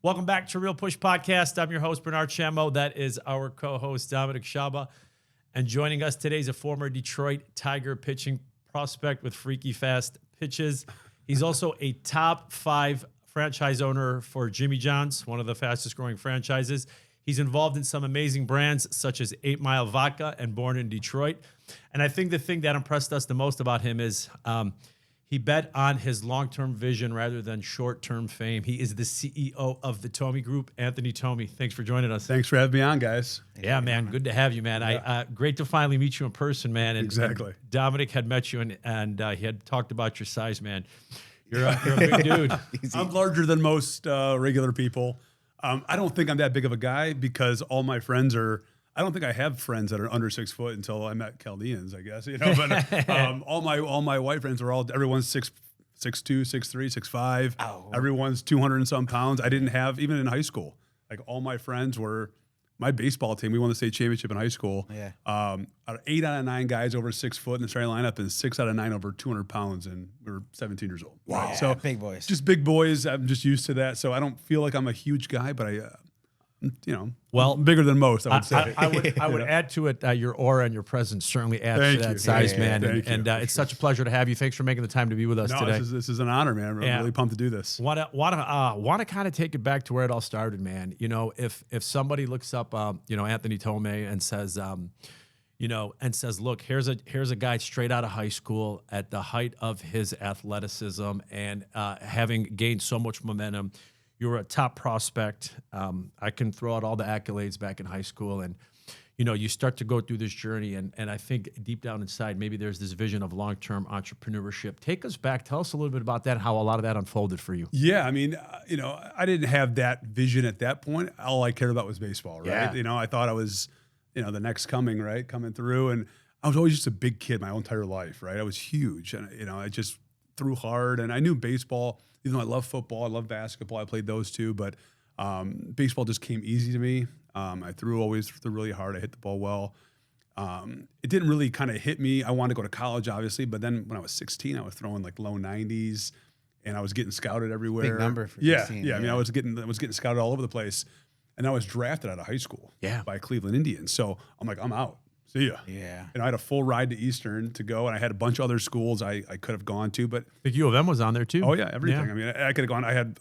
Welcome back to Real Push Podcast. I'm your host, Bernard Shamow. That is our co-host, Dominic, Shaba. And joining us today is a former Detroit Tiger pitching prospect with freaky fast pitches. He's also a top 5 franchise owner for Jimmy John's, one of the fastest growing franchises. He's involved in some amazing brands such as 8 Mile Vodka and Born in Detroit. And I think the thing that impressed us the most about him is he bet on his long-term vision rather than short-term fame. He is the CEO of the Tomey Group, Anthony Tomey. Thanks for joining us. Thanks for having me on, guys. Yeah, man. Good to have you, man. Yeah. Great to finally meet you in person, man. And, Exactly. and Dominic had met you, and he had talked about your size, man. You're a big dude. I'm larger than most regular people. I don't think I'm that big of a guy because all my friends are. I don't think I have friends that are under 6 foot until I met Chaldeans, I guess. But all my white friends are everyone's 6'2", 6'3", 6'5". Oh. Everyone's 200 and some pounds. I didn't have even in high school. Like all my friends were. My baseball team, we won the state championship in high school. Yeah. 8 out of 9 guys over 6 foot in the starting lineup, and 6 out of 9 over 200 pounds, and we were 17 years old. Wow. So big boys. just big boys. I'm just used to that, so I don't feel like I'm a huge guy, but Well, bigger than most, I would say. I would add to it your aura and your presence certainly adds Thank to that you. size, Yeah, man. thank you. And it's such a pleasure to have you. Thanks for making the time to be with us No, today. this is an honor, man. I'm Yeah. really pumped to do this. Want to kind of take it back to where it all started, man. You know, if somebody looks up, Anthony Tomey and says, look, here's a guy straight out of high school at the height of his athleticism and having gained so much momentum. You were a top prospect. I can throw out all the accolades back in high school, and you start to go through this journey, and I think deep down inside, maybe there's this vision of long-term entrepreneurship. Take us back. Tell us a little bit about that, how a lot of that unfolded for you. Yeah, I mean, I didn't have that vision at that point. All I cared about was baseball, right? Yeah. I thought I was, the next coming, right, coming through, and I was always just a big kid my whole entire life, right? I was huge, and I just threw hard, and I knew baseball. Even though I love football, I love basketball, I played those two, but baseball just came easy to me. I always threw really hard. I hit the ball well. It didn't really kind of hit me. I wanted to go to college, obviously, but then when I was 16, I was throwing like low 90s, and I was getting scouted everywhere. Big number for 16. 16. Yeah. I mean, I was getting scouted all over the place, and I was drafted out of high school by Cleveland Indians. So I'm like, I'm out. See ya. Yeah. And I had a full ride to Eastern to go, and I had a bunch of other schools I could have gone to, but I think U of M was on there too. oh yeah, everything. Yeah. I mean, I could have gone. I had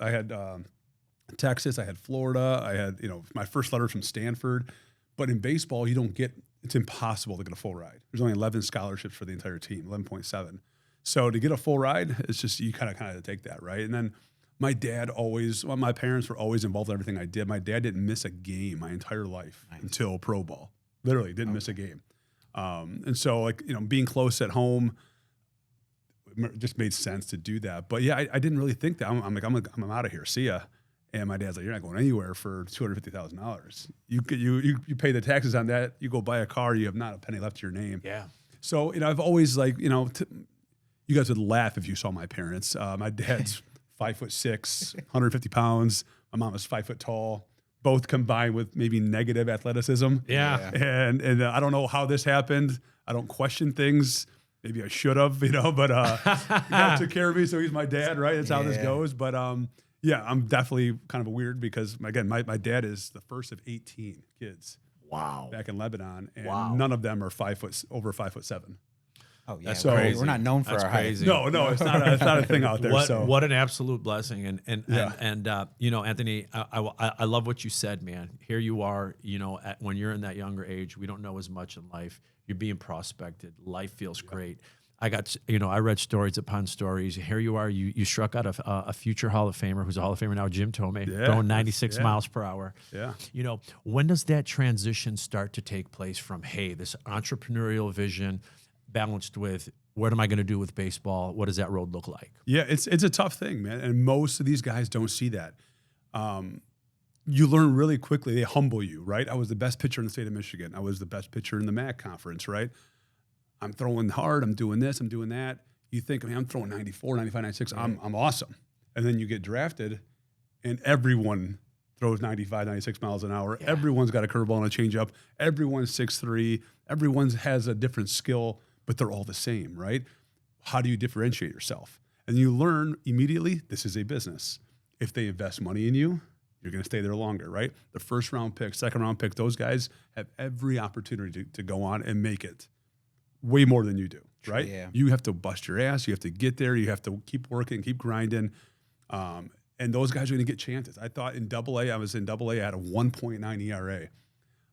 Texas. I had Florida. I had my first letter from Stanford. But in baseball, it's impossible to get a full ride. There's only 11 scholarships for the entire team, 11.7. So to get a full ride, it's just you kind of take that, right? And then my parents were always involved in everything I did. My dad didn't miss a game my entire life until pro ball. Literally didn't miss a game. And so being close at home just made sense to do that. But yeah, I didn't really think that. I'm like, I'm out of here. See ya. And my dad's like, you're not going anywhere for $250,000. You pay the taxes on that. You go buy a car. You have not a penny left to your name. Yeah. So, I've always you guys would laugh if you saw my parents. My dad's 5'6", 150 pounds. My mom is 5 foot tall. Both combined with maybe negative athleticism. Yeah. And I don't know how this happened. I don't question things. Maybe I should have, but God took care of me, so he's my dad, right? That's how this goes. But yeah, I'm definitely kind of weird because, again, my dad is the first of 18 kids. Wow. Back in Lebanon, and none of them are over 5'7". Oh yeah, That's we're crazy. not known for That's our crazy. height. No, it's not a thing out there. What an absolute blessing. And Anthony, I love what you said, man. Here you are, when you're in that younger age, we don't know as much in life. You're being prospected. Life feels great. I read stories upon stories. Here you are, you struck out a future Hall of Famer, who's a Hall of Famer now, Jim Tomey, throwing 96 miles per hour. Yeah. When does that transition start to take place from, hey, this entrepreneurial vision balanced with what am I going to do with baseball? What does that road look like? Yeah, it's a tough thing, man. And most of these guys don't see that. You learn really quickly. They humble you, right? I was the best pitcher in the state of Michigan. I was the best pitcher in the MAC conference, right? I'm throwing hard. I'm doing this. I'm doing that. You think, I'm throwing 94, 95, 96. I'm awesome. And then you get drafted, and everyone throws 95, 96 miles an hour. Yeah. Everyone's got a curveball and a changeup. Everyone's 6'3". Everyone has a different skill, but they're all the same, right? How do you differentiate yourself? And you learn immediately, this is a business. If they invest money in you, you're going to stay there longer, right? The first round pick, second round pick, those guys have every opportunity to go on and make it way more than you do, right? Yeah. You have to bust your ass. You have to get there. You have to keep working, keep grinding. And those guys are going to get chances. I thought in AA, I was in AA, I had a 1.9 ERA.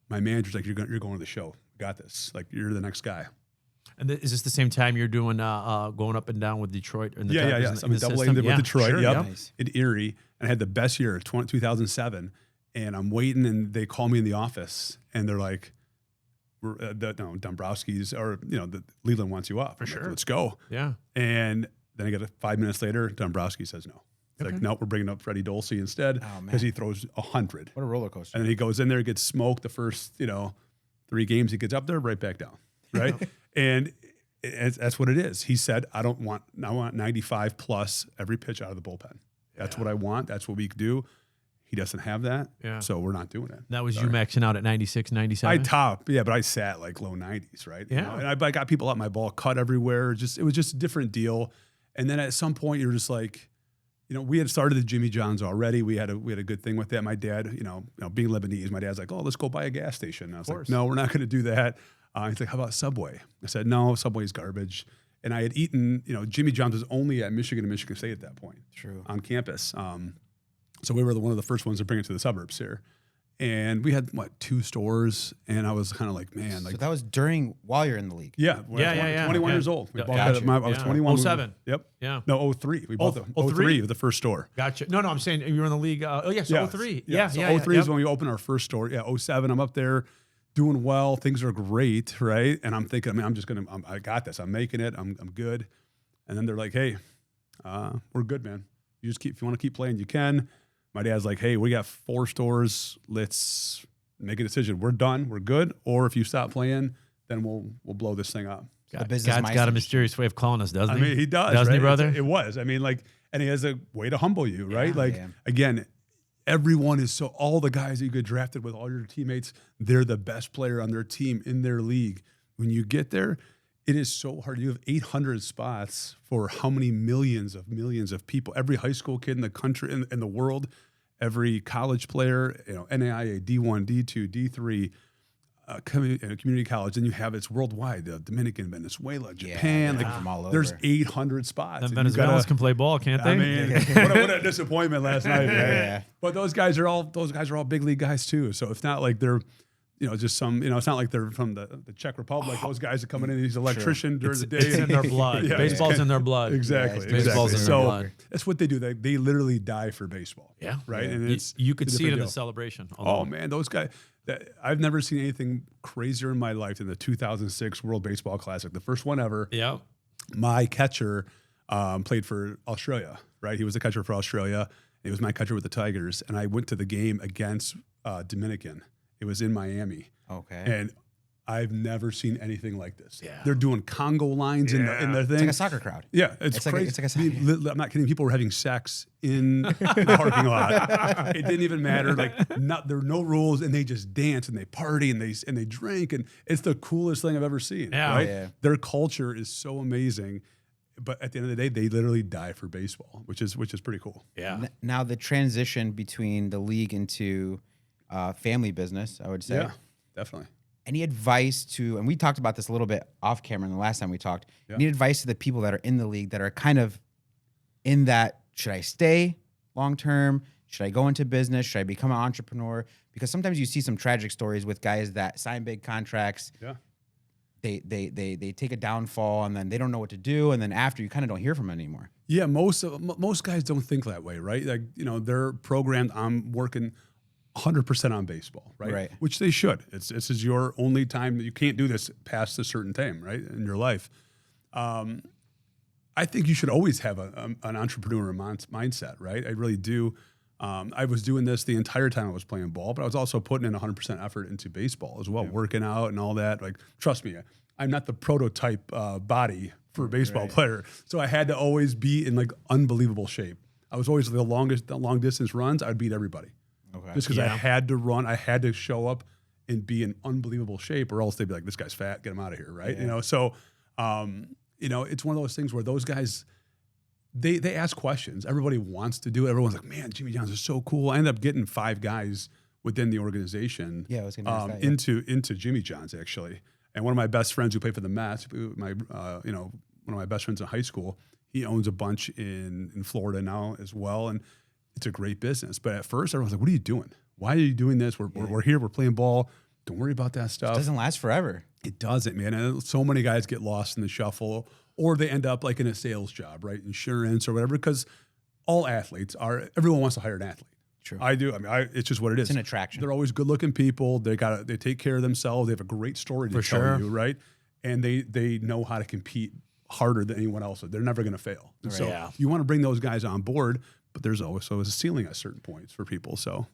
My manager's like, you're going to the show. Got this. Like, you're the next guy. And is this the same time you're doing going up and down with Detroit? And the Yeah. Tigers I'm in AA with Detroit. Sure, Yep. Nice. In Erie. And I had the best year, 2007. And I'm waiting, and they call me in the office, and they're like, Dombrowski's, or, the Leland wants you up. For sure. Let's go. Yeah. And then I get 5 minutes later, Dombrowski says no. It's like, no, we're bringing up Freddie Dulce instead because he throws 100. What a roller coaster. And then he goes in there, gets smoked the first, 3 games. He gets up there, right back down, right? And that's what it is. He said, I want 95 plus every pitch out of the bullpen. That's what I want. That's what we do. He doesn't have that, so we're not doing it. That was you maxing out at 96, 97? I top, but I sat like low 90s, right? Yeah. And I got people at my ball cut everywhere. It was just a different deal. And then at some point, you're just like, we had started the Jimmy John's already. We had a good thing with that. My dad, being Lebanese, my dad's like, oh, let's go buy a gas station. And I was like, no, we're not going to do that. He's like, how about Subway? I said, no, Subway's garbage. And I had eaten, Jimmy John's was only at Michigan and Michigan State at that point. True. On campus. So we were one of the first ones to bring it to the suburbs here. And we had, 2 stores. And I was kind of like, man. So that was while you're in the league? Yeah. 21 years old. We bought that. I was 21. 07. Yep. Yeah. No, 03. We bought the 03? 03 was the first store. Gotcha. No, I'm saying you were in the league. 03. Yeah. So 03 is when we opened our first store. Yeah, 07, I'm up there doing well. Things are great, right? And I'm thinking, I got this. I'm making it. I'm good. And then they're like, hey, we're good, man. If you want to keep playing, you can. My dad's like, hey, we got 4 stores. Let's make a decision. We're done. We're good. Or if you stop playing, then we'll blow this thing up. God's got a mysterious way of calling us, doesn't he? I mean, he does. Doesn't right? he, brother? It was. I mean, and he has a way to humble you, right? Yeah. Again, everyone is all the guys that you get drafted with, all your teammates, they're the best player on their team in their league. When you get there, it is so hard. You have 800 spots for how many millions of people? Every high school kid in the country, in the world, every college player, NAIA, D1, D2, D3, community college. Then you have it's worldwide, the Dominican, Venezuela, Japan. From all over. There's 800 spots. The Venezuelans can play ball, can't they? I mean, what a disappointment last night. Right? Yeah. But those guys are all big league guys too. So it's not like they're, just some, it's not like they're from the Czech Republic. Those guys are coming in, he's an electrician during the day. It's in their blood. Yeah. Baseball's in their blood. Exactly. Baseball's in their blood. That's what they do. They literally die for baseball. Yeah. Right. Yeah. And you could it's a see it in different the celebration. Oh man, those guys. I've never seen anything crazier in my life than the 2006 World Baseball Classic, the first one ever. Yeah. My catcher played for Australia, right? He was the catcher for Australia. He was my catcher with the Tigers. And I went to the game against Dominican. It was in Miami. Okay. And I've never seen anything like this. Yeah. They're doing Congo lines in their thing. It's like a soccer crowd. Yeah, it's crazy. It's like a soccer. I'm not kidding. People were having sex in the parking lot. It didn't even matter. There were no rules, and they just dance and they party and they drink, and it's the coolest thing I've ever seen. Yeah. Right? Yeah. Their culture is so amazing, but at the end of the day, they literally die for baseball, which is pretty cool. Yeah. Now the transition between the league into family business, I would say. Yeah, definitely. Any advice to, and we talked about this a little bit off camera the last time we talked, any advice to the people that are in the league that are kind of in that, should I stay long-term? Should I go into business? Should I become an entrepreneur? Because sometimes you see some tragic stories with guys that sign big contracts. Yeah. They take a downfall and then they don't know what to do. And then after you kind of don't hear from them anymore. Yeah, most guys don't think that way, right? They're programmed. I'm working 100% on baseball, right? Right. Which they should. This is your only time that you can't do this past a certain time, right, in your life. I think you should always have an entrepreneur mindset, right? I really do. I was doing this the entire time I was playing ball, but I was also putting in 100% effort into baseball as well, working out and all that. Trust me, I'm not the prototype body for a baseball player, so I had to always be in unbelievable shape. I was always the long distance runs. I'd beat everybody. Okay. Just because I had to run, I had to show up and be in unbelievable shape, or else they'd be like, "This guy's fat, get him out of here," right? Yeah. So it's one of those things where those guys, they ask questions. Everybody wants to do it. Everyone's like, man, Jimmy John's is so cool. I ended up getting 5 guys within the organization. Yeah, I was going to ask that. Yeah. Into Jimmy John's actually. And one of my best friends who played for the Mets, one of my best friends in high school, he owns a bunch in Florida now as well, and it's a great business. But at first, everyone's like, "What are you doing? Why are you doing this? We're here. We're playing ball. Don't worry about that stuff." It doesn't last forever. It doesn't, man. And so many guys get lost in the shuffle, or they end up like in a sales job, right? Insurance or whatever, because all athletes are, everyone wants to hire an athlete. True. I do. I mean, it's just what it is. It's an attraction. They're always good looking people. They take care of themselves. They have a great story to tell you, right? And they know how to compete harder than anyone else. They're never going to fail. And so you want to bring those guys on board, but there's also a ceiling at certain points for people. So,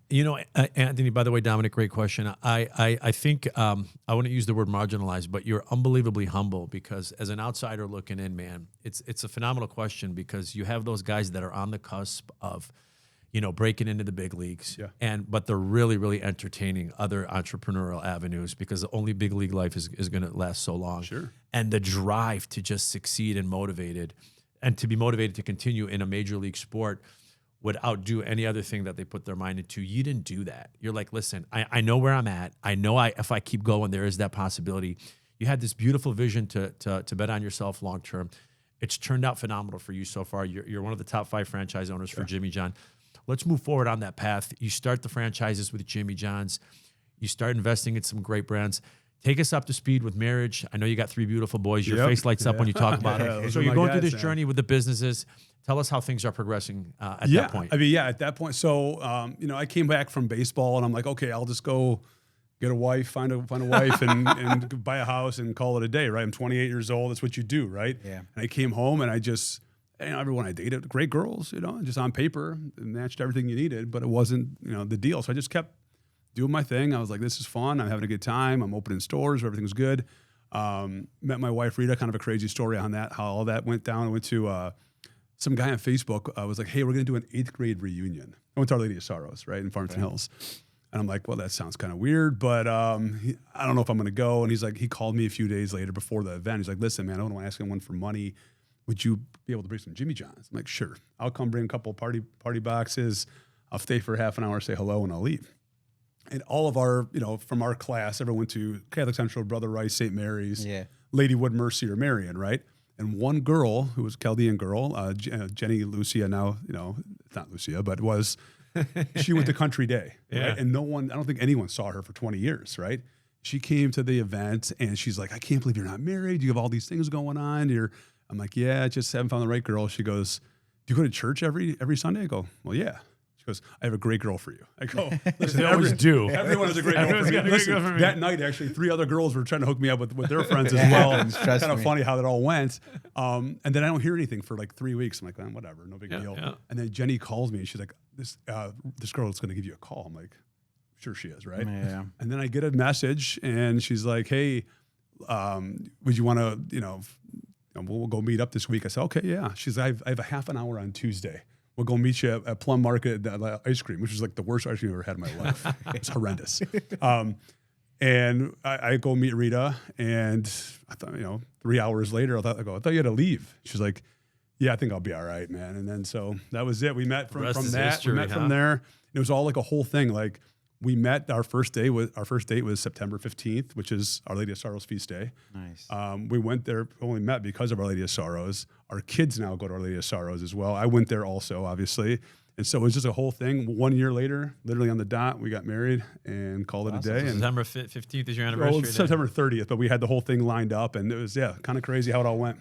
Anthony, by the way, Dominic, great question. I think I wouldn't use the word marginalized, but you're unbelievably humble, because as an outsider looking in, man, it's a phenomenal question, because you have those guys that are on the cusp of, breaking into the big leagues, but they're really, really entertaining other entrepreneurial avenues, because the only big league life is going to last so long. Sure. And the drive to just succeed and to be motivated to continue in a major league sport would outdo any other thing that they put their mind into. You didn't do that. You're like, listen, I know where I'm at. I know if I keep going, there is that possibility. You had this beautiful vision to bet on yourself long term. It's turned out phenomenal for you so far. You're one of the top 5 franchise owners for Jimmy John. Let's move forward on that path. You start the franchises with Jimmy John's. You start investing in some great brands. Take us up to speed with marriage. I know you got 3 beautiful boys. Your face lights up when you talk about it. So you're going through this journey with the businesses. Tell us how things are progressing at that point. I mean, at that point. So, I came back from baseball, and I'm like, okay, I'll just go get a wife, find a wife, and buy a house and call it a day, right? I'm 28 years old. That's what you do, right? Yeah. And I came home, and I just, everyone I dated, great girls, just on paper, it matched everything you needed, but it wasn't, the deal. So I just kept doing my thing. I was like, this is fun. I'm having a good time. I'm opening stores. Everything's good. Met my wife, Rita, kind of a crazy story on that, how all that went down. I went to some guy on Facebook was like, hey, we're going to do an 8th grade reunion. I went to Our Lady of Sorrows, right, in Farmington Hills. And I'm like, well, that sounds kind of weird, but I don't know if I'm going to go. And he's like, he called me a few days later before the event. He's like, listen, man, I don't want to ask anyone for money. Would you be able to bring some Jimmy John's? I'm like, sure. I'll come bring a couple party boxes. I'll stay for half an hour, say hello, and I'll leave. And all of our, from our class, everyone went to Catholic Central, Brother Rice, St. Mary's, Ladywood, Mercy, or Marion, right? And one girl, who was a Chaldean girl, Jenny Lucia, now, it's not Lucia, but was, she went to Country Day, right? And I don't think anyone saw her for 20 years, right? She came to the event, and she's like, I can't believe you're not married. You have all these things going on. I'm like, yeah, just haven't found the right girl. She goes, do you go to church every Sunday? I go, well, yeah. She goes, I have a great girl for you. I go, listen, they always do. Everyone has a great girl for me. Listen, that night, actually, 3 other girls were trying to hook me up with their friends as well. It's kind of funny how that all went. And then I don't hear anything for like 3 weeks. I'm like, whatever, no big deal. Yeah. And then Jenny calls me, and she's like, this girl is going to give you a call. I'm like, sure she is, right? Yeah. And then I get a message, and she's like, hey, would you want to, we'll go meet up this week. I said, okay, yeah. She's like, I have a half an hour on Tuesday. We'll go meet you at Plum Market at ice cream, which was like the worst ice cream I've ever had in my life. It's horrendous. And I go meet Rita, and I thought, 3 hours later, I thought you had to leave. She's like, yeah, I think I'll be all right, man. And then so that was it. We met from that. History, we met from there. It was all like a whole thing. Like we met. Our first date was September 15th, which is Our Lady of Sorrows feast day. Nice. We went there. Only met because of Our Lady of Sorrows. Our kids now go to Our Lady of Sorrows as well. I went there also, obviously. And so it was just a whole thing. 1 year later, literally on the dot, we got married and called it a day. And September 15th is your anniversary. September 30th, but we had the whole thing lined up, and it was kind of crazy how it all went.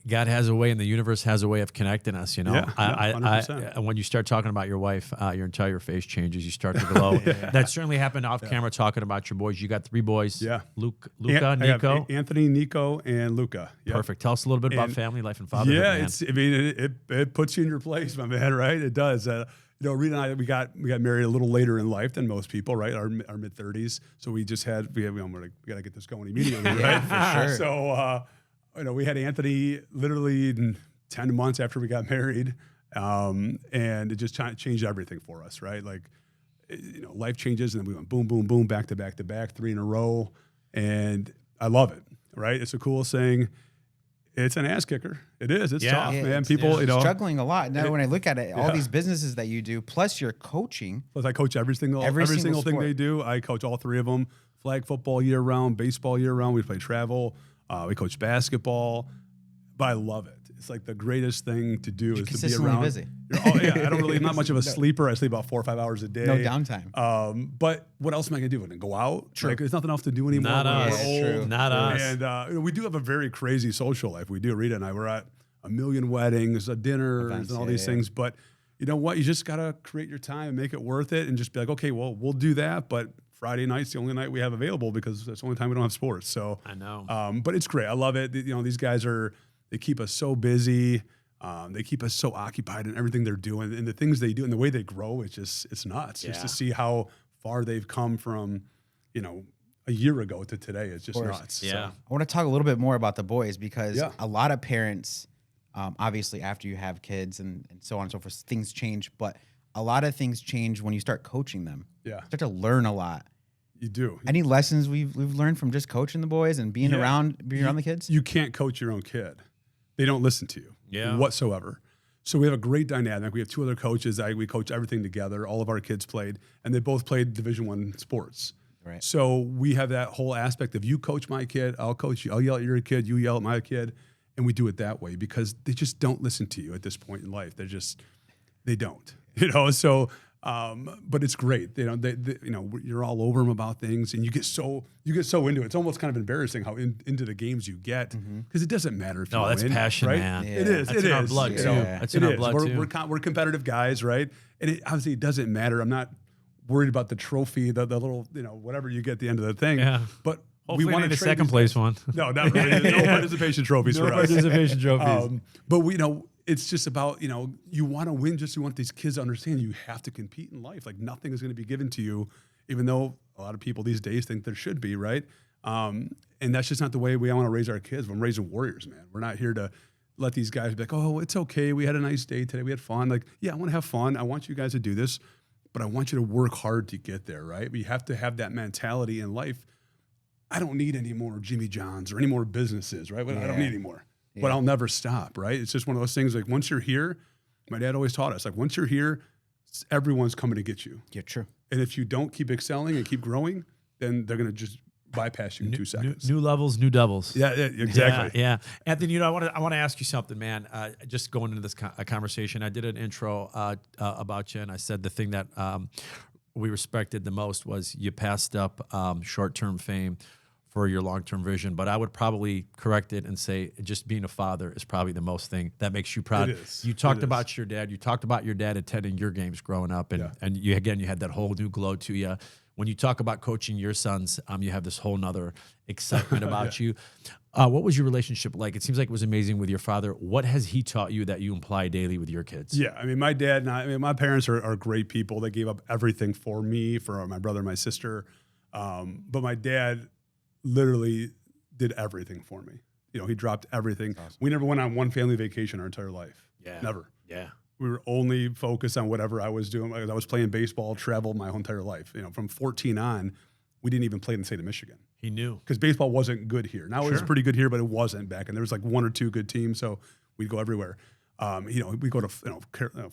God has a way, and the universe has a way of connecting us. Yeah, I when you start talking about your wife, your entire face changes. You start to glow. That certainly happened off camera. Talking about your boys, you got 3 boys. Yeah, Luca, Nico, Anthony, Nico, and Luca. Yep. Perfect. Tell us a little bit about family life and fatherhood. Yeah, man. it puts you in your place, my man. Right? It does. Rita and I, we got married a little later in life than most people, right? Our mid 30s. So we just had we got to get this going immediately, right? For sure. So. We had Anthony literally in 10 months after we got married, and it just changed everything for us, right? Like, life changes, and then we went boom, boom, boom, back to back to back, 3 in a row, and I love it, right? It's the coolest thing. It's an ass kicker. It is. It's Yeah. tough, Yeah, man. it's- People, it's you know, struggling a lot. Now, when I look at it, all Yeah. these businesses that you do, plus your coaching, plus I coach every single single thing sport. they do. I coach all three of them. Flag football year round, baseball year round. We play travel. We coach basketball. But I love it. It's like the greatest thing to do is to be consistently around. busy. I don't really, I'm not much of a sleeper. I sleep about 4 or 5 hours a day. No downtime. But what else am I going to do? Go out? Like, there's nothing else to do anymore. Not We're us. old. True. Not us. And you know, we do have a very crazy social life. We do. Rita and I, we're at a million weddings, dinners, Events, and all yeah, these yeah. things. But you know what? You just got to create your time and make it worth it and just be like, okay, well, we'll do that. But Friday night's the only night we have available because that's the only time we don't have sports. So I know. but it's great. I love it. You know, these guys they keep us so busy. They keep us so occupied in everything they're doing and the things they do and the way they grow. It's nuts. Just Yeah. to see how far they've come from, you know, a year ago to today. It's just course. nuts. Yeah. So, I want to talk a little bit more about the boys because Yeah. a lot of parents, obviously after you have kids and so on and so forth, things change. But a lot of things change when you start coaching them. yeah, You start to learn a lot. you do. Any lessons we've learned from just coaching the boys and being Yeah. around the kids? You can't coach your own kid. They don't listen to you whatsoever. So we have a great dynamic. We have 2 other coaches. We coach everything together. All of our kids played, and they both played Division I sports. Right. So we have that whole aspect of you coach my kid, I'll coach you. I'll yell at your kid, you yell at my kid, and we do it that way because they just don't listen to you at this point in life. They don't, you know. So, but it's great. You know, you know, you're all over them about things, and you get so into it. It's almost kind of embarrassing how into the games you get because it doesn't matter if you No, that's win, passion, right? man. Yeah. It is. That's it in our is, blood, you too. know. That's in our blood, too. We're competitive guys, right? And obviously it doesn't matter. I'm not worried about the trophy, the little, you know, whatever you get at the end of the thing. Yeah. But Hopefully we want need to a second place one. No, not really. No participation trophies No for us. participation trophies. But we, you know, it's just about, you know, you want to win. Just you want these kids to understand you have to compete in life. Like nothing is going to be given to you, even though a lot of people these days think there should be, right? And that's just not the way we want to raise our kids. We're raising warriors, man. We're not here to let these guys be like, oh, it's okay. We had a nice day today. We had fun. Like, yeah, I want to have fun. I want you guys to do this, but I want you to work hard to get there, right? We have to have that mentality in life. I don't need any more Jimmy John's or any more businesses, right? I don't need any more, but I'll never stop, right? It's just one of those things like once you're here, my dad always taught us, like once you're here, everyone's coming to get you. Yeah, true. And if you don't keep excelling and keep growing, then they're going to just bypass you in 2 seconds. New levels, new devils. Yeah, exactly. Yeah. Anthony, you know, I want to ask you something, man. Just going into this conversation, I did an intro about you, and I said the thing that we respected the most was you passed up short-term fame for your long-term vision. But I would probably correct it and say just being a father is probably the most thing that makes you proud. It is. You talked It about your dad. You talked about your dad attending your games growing up, and Yeah. and you had that whole new glow to you. When you talk about coaching your sons, you have this whole nother excitement about you. What was your relationship like? It seems like it was amazing with your father. What has he taught you that you apply daily with your kids? Yeah, I mean, my dad and my parents are great people. They gave up everything for me, for my brother and my sister. But my dad literally did everything for me. You know, he dropped everything. Awesome. We never went on one family vacation our entire life. Yeah. Never. Yeah. We were only focused on whatever I was doing. I was playing baseball, traveled my whole entire life. You know, from 14 on, we didn't even play in the state of Michigan He knew. because baseball wasn't good here. Now it was Sure. pretty good here, but it wasn't back. And there was like 1 or 2 good teams, so we'd go everywhere. You know, we go to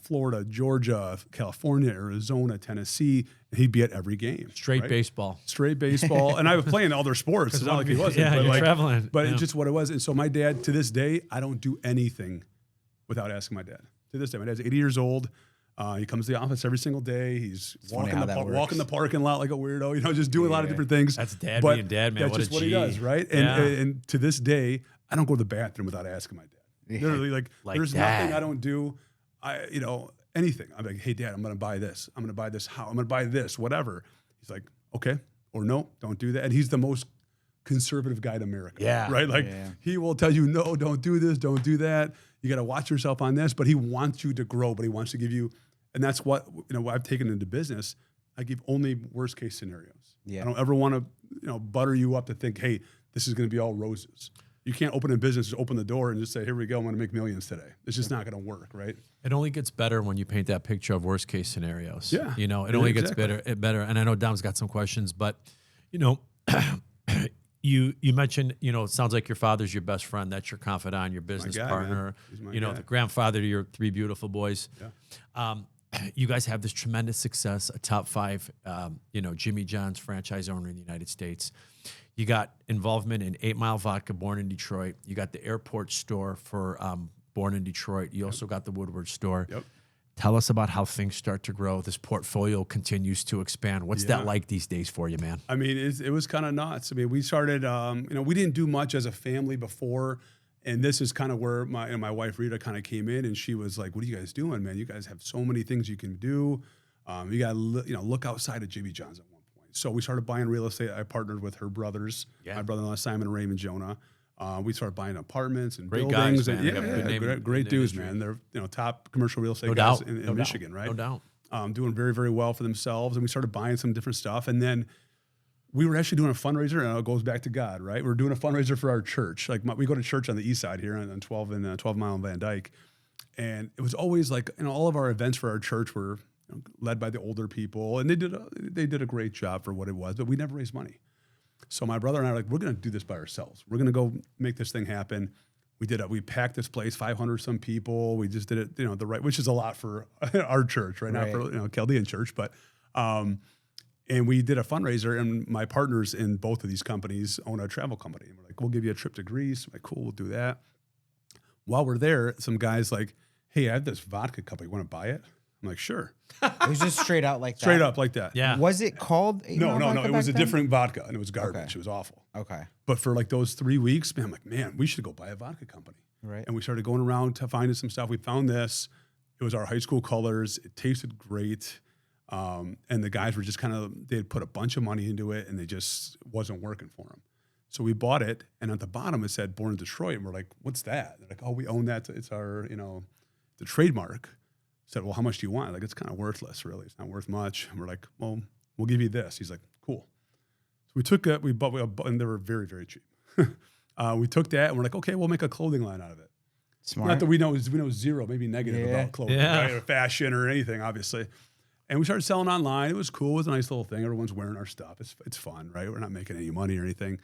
Florida, Georgia, California, Arizona, Tennessee, and he'd be at every game. Straight right? baseball. Straight baseball. And I was playing other sports. It's not like he wasn't. Yeah, but you're like, traveling. But Yeah. it's just what it was. And so my dad, to this day, I don't do anything without asking my dad. To this day, my dad's 80 years old. He comes to the office every single day. He's funny walking how that walking the works. parking lot like a weirdo, you know, just doing a lot of different things. That's dad But being dad, man. That's What a just what he G. does, right? Yeah. And to this day, I don't go to the bathroom without asking my dad. Yeah. Literally, like there's dad. nothing I don't do. Anything. I'm like, hey, Dad, I'm going to buy this. I'm going to buy this house. I'm going to buy this, whatever. He's like, okay, or no, don't do that. And he's the most conservative guy in America. Yeah. Right? Like he will tell you, no, don't do this, don't do that. You got to watch yourself on this. But he wants you to grow, but he wants to give you, and that's what, what I've taken into business. I give only worst case scenarios. Yeah. I don't ever want to, butter you up to think, hey, this is going to be all roses. You can't open a business, just open the door and just say, here we go, I'm going to make millions today. It's just not going to work, right? It only gets better when you paint that picture of worst case scenarios. Yeah. It only Exactly. gets better. And I know Dom's got some questions, but, You mentioned, it sounds like your father's your best friend. That's your confidant, your business guy, partner. man. He's my guy. The grandfather to your 3 beautiful boys. Yeah. You guys have this tremendous success, a top 5, Jimmy John's franchise owner in the United States. You got involvement in 8 Mile Vodka, born in Detroit. You got the airport store for born in Detroit. You also got the Woodward store. Yep. Tell us about how things start to grow. This portfolio continues to expand. What's that like these days for you, man? I mean, it was kind of nuts. I mean, we started, we didn't do much as a family before. And this is kind of where my wife, Rita, kind of came in, and she was like, what are you guys doing, man? You guys have so many things you can do. You got to, look outside of Jimmy John's at one point. So we started buying real estate. I partnered with her brothers, my brother-in-law, Simon and Raymond Jonah. We started buying apartments and great buildings. Guys, man. And great dudes, man. They're, top commercial real estate guys in Michigan, right? No doubt. Doing very, very well for themselves. And we started buying some different stuff. And then we were actually doing a fundraiser, and it goes back to God, right? We're doing a fundraiser for our church. Like we go to church on the east side here on 12 Mile and Van Dyke. And it was always like, all of our events for our church were led by the older people, and they did a great job for what it was, but we never raised money. So my brother and I are like, we're going to do this by ourselves. We're going to go make this thing happen. We packed this place, 500 some people. We just did it, which is a lot for our church, right? Not for, Chaldean church, but, and we did a fundraiser, and my partners in both of these companies own a travel company. And we're like, we'll give you a trip to Greece. I'm like, cool, we'll do that. While we're there, some guy's like, hey, I have this vodka cup. You want to buy it? I'm like, sure. It was just straight out like that. Straight up like that. Yeah. Was it called? No. It was a different vodka, and it was garbage. Okay. It was awful. Okay. But for like those 3 weeks, man, I'm like, man, we should go buy a vodka company. Right. And we started going around to finding some stuff. We found this. It was our high school colors. It tasted great. And the guys were just they had put a bunch of money into it, and they just wasn't working for them. So we bought it, and at the bottom it said "Born in Detroit," and we're like, "What's that?" They're like, "Oh, we own that. It's our, the trademark." I said, "Well, how much do you want?" Like, it's kind of worthless, really. It's not worth much. And we're like, "Well, we'll give you this." He's like, "Cool." So we took it. We bought, and they were very, very cheap. We took that, and we're like, "Okay, we'll make a clothing line out of it." Smart. Not that we know zero, maybe negative about clothing, right? Or fashion or anything, obviously. And we started selling online. It was cool. It was a nice little thing. Everyone's wearing our stuff. It's fun, right? We're not making any money or anything.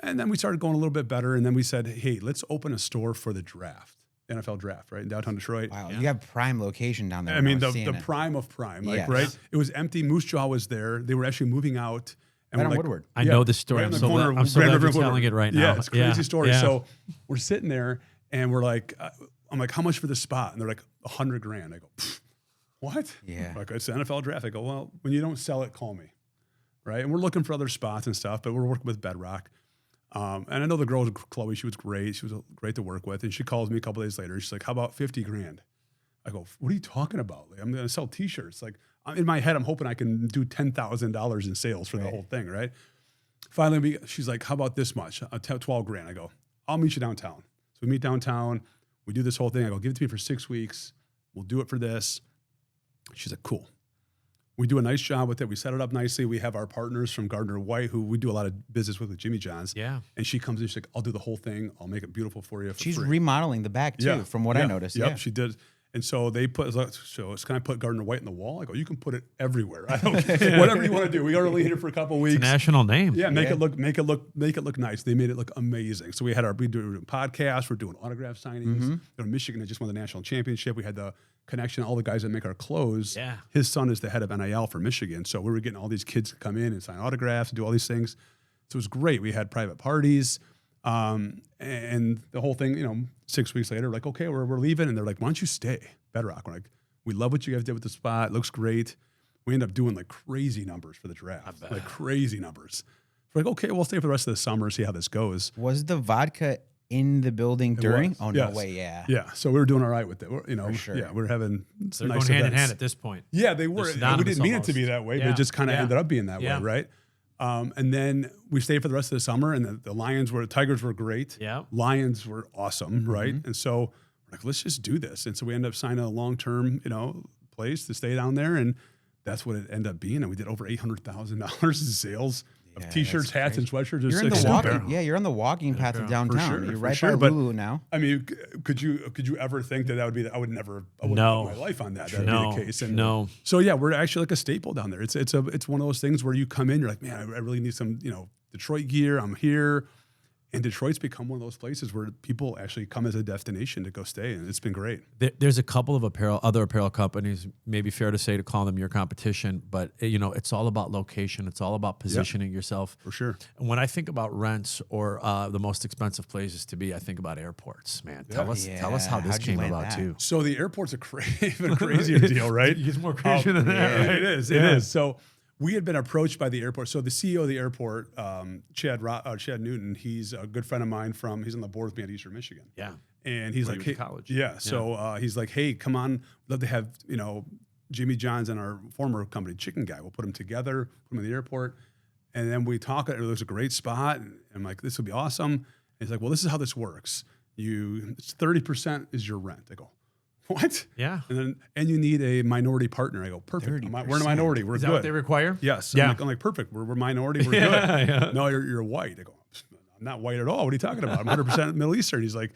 And then we started going a little bit better. And then we said, hey, let's open a store for the draft, NFL draft, right? In downtown Detroit. Wow. You have prime location down there. I mean, the prime of prime, right? It was empty. Moose Jaw was there. They were actually moving out. And Right on like, Woodward. I know this story. Right I'm so glad you're telling it right now. Yeah, it's a crazy story. Yeah. So we're sitting there, and we're like, I'm like, how much for the spot? And they're like, $100,000. I go, what? Yeah. Like, it's the NFL draft. I go, well, when you don't sell it, call me, right? And we're looking for other spots and stuff, but we're working with Bedrock. And I know the girl, Chloe, she was great. She was great to work with. And she calls me a couple days later. She's like, how about $50,000? I go, what are you talking about? Like, I'm going to sell T-shirts. Like, in my head, I'm hoping I can do $10,000 in sales for the whole thing, right? Finally, she's like, how about this much? $12,000. I go, I'll meet you downtown. So we meet downtown. We do this whole thing. I go, give it to me for 6 weeks. We'll do it for this. She's like, cool. We do a nice job with it. We set it up nicely. We have our partners from Gardner White, who we do a lot of business with Jimmy John's. Yeah. And she comes in, she's like, I'll do the whole thing. I'll make it beautiful for you for She's free. remodeling the back too, from what I noticed. Yep, Yeah. she did. And so they can I put Gardner White in the wall? I go, you can put it everywhere. I don't care. Whatever you want to do. We already hit it for a couple of weeks. It's a national name. Yeah, make it look nice. They made it look amazing. So we doing podcasts, we're doing autograph signings. Michigan had just won the national championship. We had the connection, all the guys that make our clothes. Yeah. His son is the head of NIL for Michigan. So we were getting all these kids to come in and sign autographs and do all these things. So it was great. We had private parties. And the whole thing, 6 weeks later, like, okay, we're leaving. And they're like, why don't you stay? Bedrock. We're like, we love what you guys did with the spot. It looks great. We end up doing like crazy numbers for the draft, like crazy numbers. We're like, okay, we'll stay for the rest of the summer, see how this goes. Was the vodka in the building during? was. Oh, no way. Yeah. Yeah. So we were doing all right with it. For sure. Yeah, we were having They're nice going hand in events. hand at this point. Yeah, they were. We didn't mean it to be that way, but it just kind of ended up being that way, right? And then we stayed for the rest of the summer, and the Tigers were great. Yeah. Lions were awesome, right? And so we're like, let's just do this. And so we ended up signing a long-term, place to stay down there, and that's what it ended up being. And we did over $800,000 in sales of T-shirts, hats, and sweatshirts. You're in the walking. Yeah, you're on the walking path of downtown. For sure, you're right for by sure. Lulu now. I mean, could you ever think that would be? I wouldn't bet my life on that. That'd be the case. And so yeah, we're actually like a staple down there. It's one of those things where you come in, you're like, man, I really need some Detroit gear. I'm here. And Detroit's become one of those places where people actually come as a destination to go stay, and it's been great. There's a couple of other apparel companies, maybe fair to say to call them your competition, but it's all about location. It's all about positioning yourself. For sure. And when I think about rents or the most expensive places to be, I think about airports, man. Tell us how this How'd you came land about that? too. So the airport's a even crazier deal, right? It's more crazy than that, right? It is. It is. So we had been approached by the airport. So the CEO of the airport, Chad Newton, he's a good friend of mine he's on the board with me at Eastern Michigan. Yeah. And he's Where like, you went hey, to college. yeah. So he's like, hey, come on. We'd love to have, Jimmy John's and our former company, Chicken Guy. We'll put them together, put them in the airport. And then we talk, it was a great spot. And I'm like, this will be awesome. And he's like, well, this is how this works. It's 30% is your rent. I go, what? Yeah. And you need a minority partner. I go, perfect. We're in a minority. We're Is good. that what they require? Yes. Yeah. I'm like, perfect. We're minority. We're good. Yeah. No, you're white. I go, I'm not white at all. What are you talking about? I'm 100% Middle Eastern. He's like,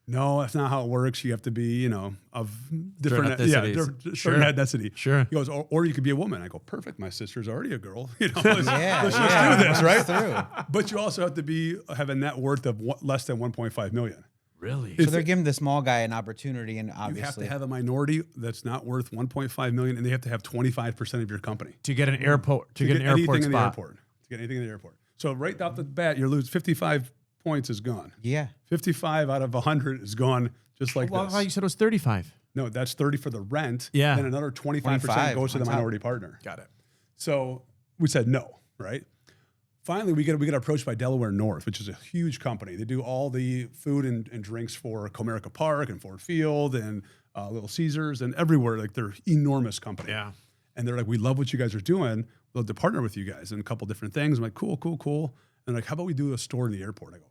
no, that's not how it works. You have to be, of different ethnicities. certain ethnicity. Sure. He goes, or you could be a woman. I go, perfect. My sister's already a girl. Let's Yeah, just do this, right? Through. But you also have to have a net worth of less than 1.5 million. Really? So they're giving the small guy an opportunity, and You have obviously to have a minority that's not worth 1.5 million, and they have to have 25% of your company To get an airport to get an airport anything in the spot. airport. To get anything in the airport. So right off the bat, you lose 55 points is gone. yeah. 55 out of 100 is gone, just like Well, I this. thought you said it was 35. No, that's 30 for the rent. Yeah. Then another 25% 25 goes to the on top. minority partner. Got it. So we said no, right? Finally, we get approached by Delaware North, which is a huge company. They do all the food and drinks for Comerica Park and Ford Field and Little Caesars and everywhere. Like, they're enormous company. Yeah. And they're like, we love what you guys are doing. We'd love to partner with you guys in a couple different things. I'm like, cool. And like, how about we do a store in the airport? I go,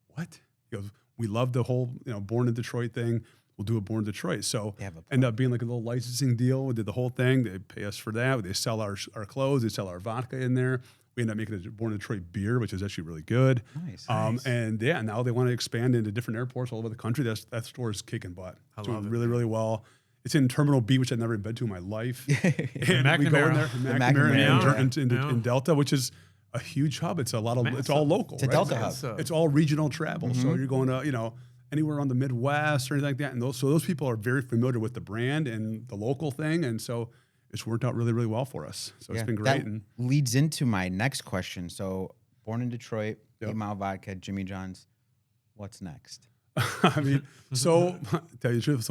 what? He goes, we love the whole, Born in Detroit thing. We'll do a Born Detroit. So end up being like a little licensing deal. We did the whole thing. They pay us for that. They sell our clothes. They sell our vodka in there. We end up making a Born Detroit beer, which is actually really good. Nice. And now they want to expand into different airports all over the country. That store is kicking butt. It's doing really, really well. It's in Terminal B, which I've never been to in my life. And we go in there, McNamara in Delta, which is a huge hub. It's it's all local. It's a Delta hub. It's all regional travel. So you're going to, anywhere on the Midwest or anything like that. And those people are very familiar with the brand and the local thing. And so it's worked out really, really well for us. So it's been great. That leads into my next question. So, born in Detroit, 8 Mile Vodka, Jimmy John's. What's next? I mean, so tell you the truth,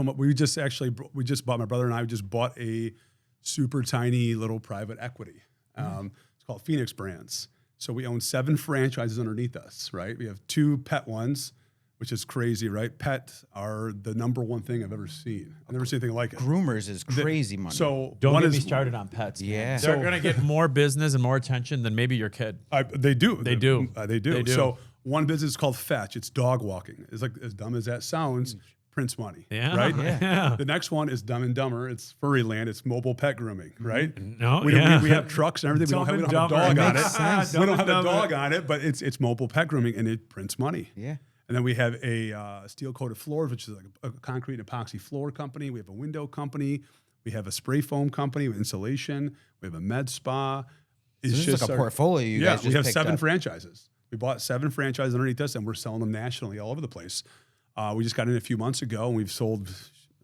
we just bought, my brother and I just bought a super tiny little private equity. It's called Phoenix Brands. So we own 7 franchises underneath us, right? We have 2 pet ones, which is crazy, right? Pets are the number one thing I've ever seen. I've never seen anything like it. Groomers is crazy money. So Don't get me started on pets. Yeah. They're going to get more business and more attention than maybe your kid. They do. They do. They do. So one business is called Fetch. It's dog walking. It's like, as dumb as that sounds, prints money. Yeah. Right? Yeah. The next one is Dumb and Dumber. It's Furry Land. It's mobile pet grooming, right? No, we have trucks and everything. We don't have a dog on it. sense. We don't have a dog on it, but it's mobile pet grooming, and it prints money. Yeah. And then we have a steel-coated floors, which is like a concrete and epoxy floor company. We have a window company. We have a spray foam company with insulation. We have a med spa. It's just like a portfolio you guys just we have picked 7 up. franchises. We bought 7 franchises underneath us, and we're selling them nationally all over the place. We just got in a few months ago, and we've sold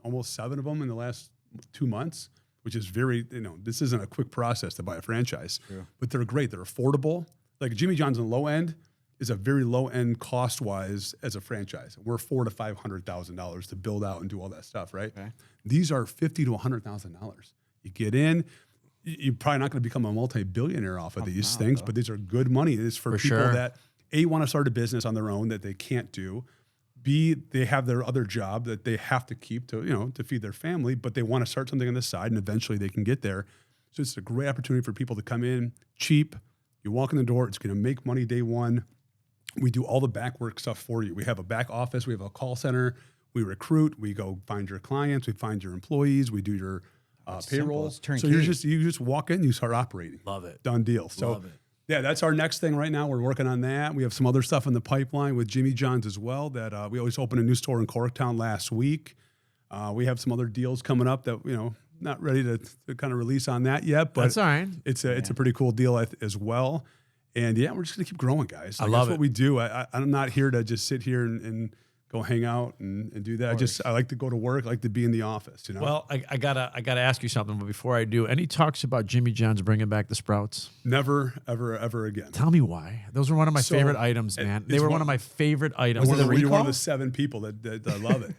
almost 7 of them in the last 2 months, which is very, this isn't a quick process to buy a franchise. True. But they're great. They're affordable. Like Jimmy John's on the low end is a very low end cost-wise as a franchise. We're $400,000 to $500,000 to build out and do all that stuff, right? Okay. These are $50,000 to $100,000. You get in, you're probably not going to become a multi-billionaire off of these things, but these are good money. It is for people that A, want to start a business on their own that they can't do. B, they have their other job that they have to keep to feed their family, but they want to start something on the side, and eventually they can get there. So it's a great opportunity for people to come in cheap. You walk in the door, it's going to make money day one. We do all the back work stuff for you. We have a back office. We have a call center. We recruit. We go find your clients. We find your employees. We do your payroll. So you just walk in, you start operating. Love it. Done deal. So Love it. Yeah, that's our next thing right now. We're working on that. We have some other stuff in the pipeline with Jimmy John's as well. That we always opened a new store in Corktown last week. We have some other deals coming up that not ready to kind of release on that yet, but that's all right. It's a pretty cool deal as well. And yeah, we're just going to keep growing, guys. I love that's it. what we do. I'm not here to just sit here and go hang out and do that. I like to go to work. I like to be in the office, you know? Well, I gotta ask you something, but before I do, any talks about Jimmy John's bringing back the Sprouts? Never, ever again. Tell me why. Those were one of my favorite items, man. They were one of my favorite items. You're one of the 7 people that love it.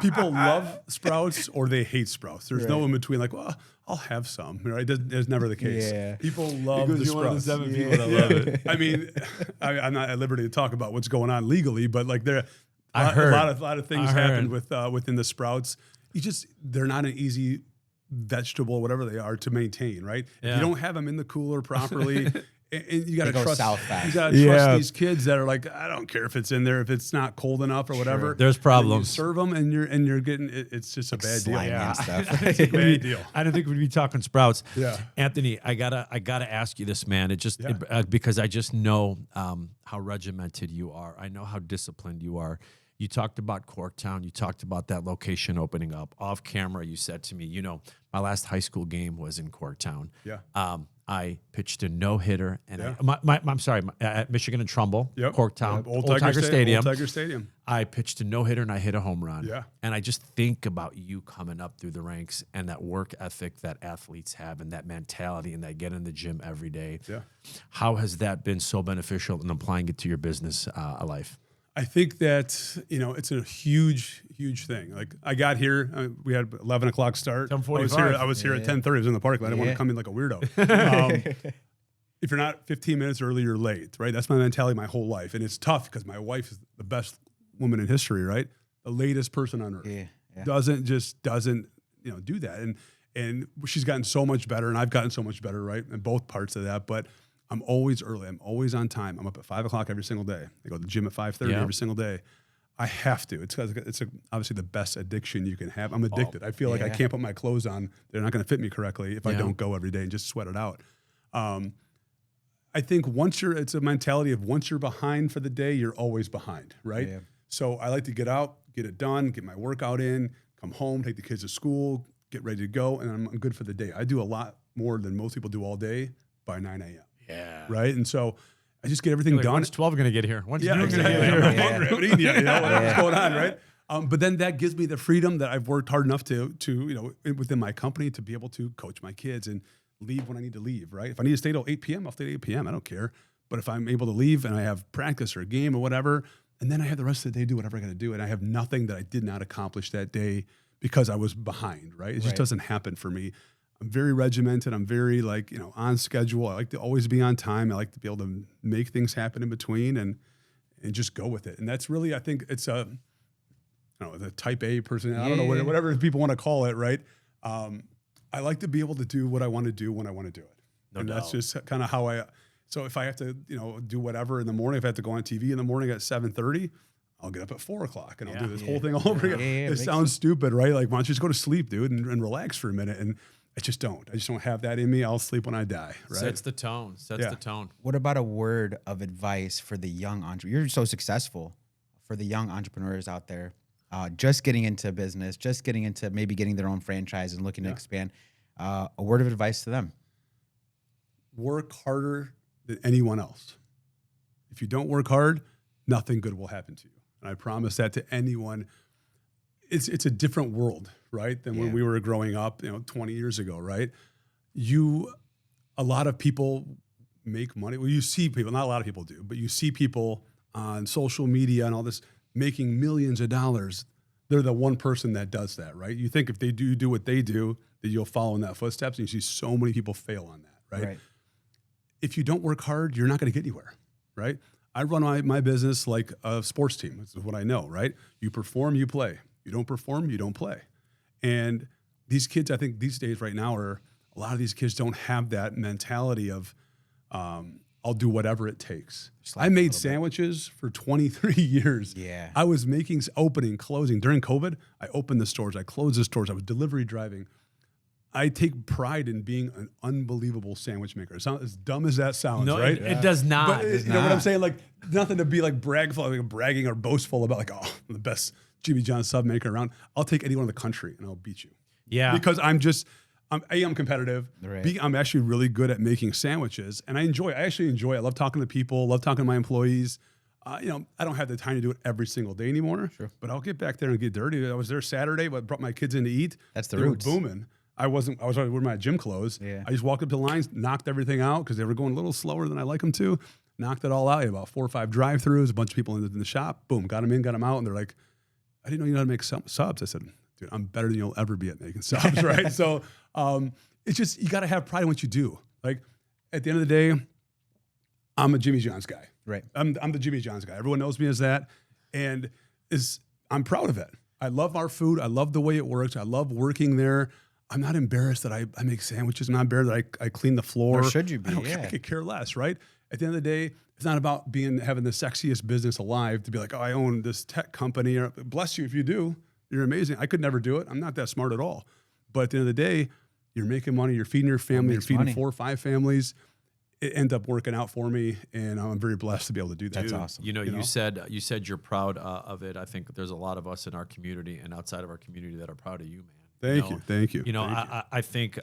People love Sprouts or they hate Sprouts. There's no in between. Like, well, I'll have some. Right? There's never the case. Yeah. People love the You're one of the Sprouts. 7 people that love it. I mean, I'm not at liberty to talk about what's going on legally, but like a lot of things happen within the Sprouts. They're not an easy vegetable, whatever they are, to maintain, right? Yeah. If you don't have them in the cooler properly, and you got to trust. south fast. You got to trust these kids that are like, I don't care if it's in there, if it's not cold enough or whatever. Sure. There's problems. You serve them, and you're getting it's just a bad deal. slimy and stuff. It's a bad deal. I don't think we'd be talking Sprouts. Yeah. Anthony, I gotta ask you this, man. Because I just know how regimented you are. I know how disciplined you are. You talked about Corktown. You talked about that location opening up. Off camera, you said to me, my last high school game was in Corktown. Yeah. I pitched a no-hitter, and Yeah. I'm sorry, at Michigan and Trumbull, Yep. Corktown, Yep. Old Tiger Stadium. Old Tiger Stadium. I pitched a no-hitter and I hit a home run. Yeah. And I just think about you coming up through the ranks and that work ethic that athletes have and that mentality and that get in the gym every day. Yeah. How has that been so beneficial in applying it to your business life? I think that, it's a huge, huge thing. Like I got here, we had 11 o'clock start. 10:45. I was here at 10:30. I was in the park. I didn't want to come in like a weirdo. If you're not 15 minutes early, you're late, right? That's my mentality my whole life. And it's tough because my wife is the best woman in history, right? The latest person on earth. Yeah. Doesn't do that. And she's gotten so much better and I've gotten so much better, right? In both parts of that. But I'm always early. I'm always on time. I'm up at 5 o'clock every single day. I go to the gym at 5:30 every single day. I have to. It's obviously the best addiction you can have. I'm addicted. I feel like I can't put my clothes on. They're not going to fit me correctly if I don't go every day and just sweat it out. I think it's a mentality of once you're behind for the day, you're always behind, right? Yeah. So I like to get out, get it done, get my workout in, come home, take the kids to school, get ready to go, and I'm good for the day. I do a lot more than most people do all day by 9 a.m. Yeah. Right? And so I just get everything done. When's 12 going to get here? When's noon exactly. going to get here? I'm hungry. I haven't eaten yet, whatever's going on, right? But then that gives me the freedom that I've worked hard enough to within my company to be able to coach my kids and leave when I need to leave, right? If I need to stay till 8 p.m., I'll stay till 8 p.m. I don't care. But if I'm able to leave and I have practice or a game or whatever, and then I have the rest of the day do whatever I got to do, and I have nothing that I did not accomplish that day because I was behind, right? It just doesn't happen for me. I'm very regimented. I'm very on schedule. I like to always be on time. I like to be able to make things happen in between and just go with it. And that's really, I think it's the type A person. I don't know, whatever people want to call it, right? I like to be able to do what I want to do when I want to do it. That's just kind of how so if I have to, do whatever in the morning, if I have to go on TV in the morning at 7:30, I'll get up at 4 o'clock and I'll do this whole thing all over again. It sounds stupid, right? Like, why don't you just go to sleep, dude, and relax for a minute? And I just don't have that in me. I'll sleep when I die, right? Sets the tone. The tone. What about a word of advice for the young entrepreneur? You're so successful. For the young entrepreneurs out there, just getting into business, just getting into maybe getting their own franchise and looking to expand, a word of advice to them. Work harder than anyone else. If you don't work hard, nothing good will happen to you. And I promise that to anyone. It's a different world, right, than when we were growing up, 20 years ago, right? A lot of people make money. Well, you see people, not a lot of people do, but you see people on social media and all this making millions of dollars. They're the one person that does that, right? You think if they do what they do, that you'll follow in that footsteps, and you see so many people fail on that, right? If you don't work hard, you're not going to get anywhere, right? I run my business like a sports team. This is what I know, right? You perform, you play. You don't perform, you don't play. And these kids, I think these days right now, a lot of these kids don't have that mentality of, I'll do whatever it takes. I made sandwiches for 23 years. Yeah. I was making opening, closing. During COVID, I opened the stores. I closed the stores. I was delivery driving. I take pride in being an unbelievable sandwich maker. As dumb as that sounds, right? It does not. But you know what I'm saying? Like, nothing to be like bragging or boastful about, like, oh, I'm the best Jimmy John sub maker around. I'll take anyone in the country and I'll beat you. Yeah. Because I'm competitive. Right. B, I'm actually really good at making sandwiches, and I actually enjoy it. I love talking to people, love talking to my employees. I don't have the time to do it every single day anymore. Sure. But I'll get back there and get dirty. I was there Saturday, but brought my kids in to eat. That's the they roots. were booming. I was already wearing my gym clothes. Yeah. I just walked up to the lines, knocked everything out because they were going a little slower than I like them to. Knocked it all out. I had about 4 or 5 drive-throughs, a bunch of people in the shop. Boom, got them in, got them out. And they're like, I didn't know you know how to make subs. I said, dude, I'm better than you'll ever be at making subs, right? So it's just, you got to have pride in what you do. Like, at the end of the day, I'm a Jimmy John's guy. Right. I'm the Jimmy John's guy. Everyone knows me as that. And I'm proud of it. I love our food. I love the way it works. I love working there. I'm not embarrassed that I make sandwiches. I'm not embarrassed that I clean the floor. Or should you be? I could care less, right? At the end of the day, it's not about having the sexiest business alive to be like, oh, I own this tech company. Or, bless you if you do. You're amazing. I could never do it. I'm not that smart at all. But at the end of the day, you're making money. You're feeding your family. You're feeding 4 or 5 families. It ended up working out for me, and I'm very blessed to be able to do that. That's awesome. You said you're proud of it. I think there's a lot of us in our community and outside of our community that are proud of you, man. Thank you. I think